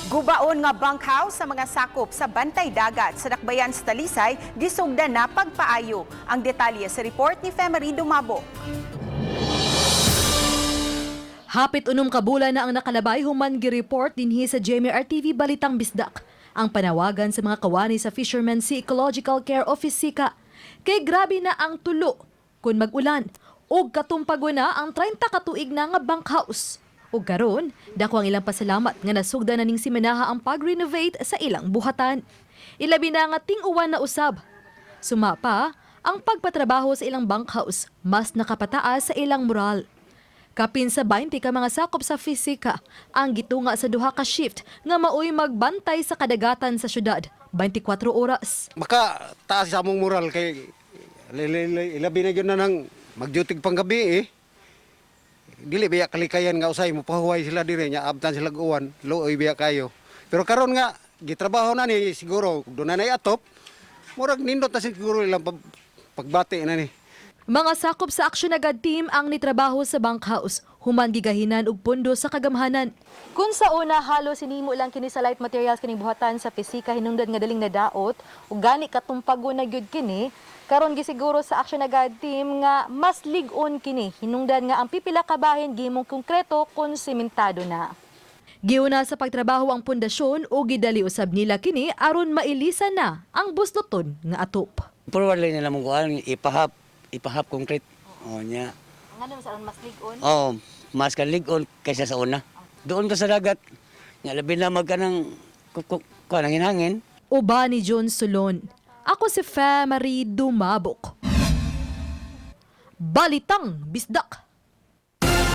Gubaon nga bunkhouse sa mga sakop sa bantay dagat sa Dakbayan sa Talisay, gisugdan na pagpaayo. Ang detalye sa report ni Femery Dumabo. Hapit unom ka bulan na ang nakalabay human gi-report dinhi sa GMA-RTV Balitang Bisdak. Ang panawagan sa mga kawani sa Fisherman Sea Ecological Care Office SICA. Kay grabe na ang tulo kun mag-ulan ug katumpago na ang 30 ka tuig na nga bunkhouse. Ug karon, dako ang ilang pasalamat nga nasugdan na ning simanaha ang pag-renovate sa ilang buhatan. Ilabi na nga ting-uwan na usab. Sumapa, ang pagpatrabaho sa ilang bunkhouse mas nakapataas sa ilang moral. Kapin sa 20 ka mga sakop sa fisika ang gitunga sa duha ka shift nga maoy magbantay sa kadagatan sa syudad 24 oras. Maka taas sa among moral kay ilabi na gyud na nang magdutig panggabi eh. Dili biya kalikayan nga usay mo pahuway sila dire nya abtan sila uwan, looy biya kayo. Pero karon nga gitrabaho na ni siguro do na nay atop, murag nindot na siguro ilang pagbati na ni. Mga sakop sa Aksyon Agad team ang nitrabaho sa bunkhouse, human gigahinan og pondo sa kagamhanan. Kung sa una halos sinimo lang kini sa light materials kining buhatan sa pisika hinungdan nga daling nadaot ug gani katumpago na gyud kini, karon gisiguro sa Aksyon Agad team nga mas lig-on kini hinungdan nga ang pipila ka bahin gihimong konkreto kun sementado na. Giuna sa pagtrabaho ang pundasyon o gidali usab nila kini aron mailisan na ang busloton nga atop. Probably nila mong kuan ipahap concrete. O nya. Ngano sa mas lig-on? Oh, mas ka lig-on kaysa sa una. Doon ka sa dagat. Nya labi na magkanang kuan hangin. Uba ni John Solon. Ako si Femery Dumabok. Balitang Bisdak.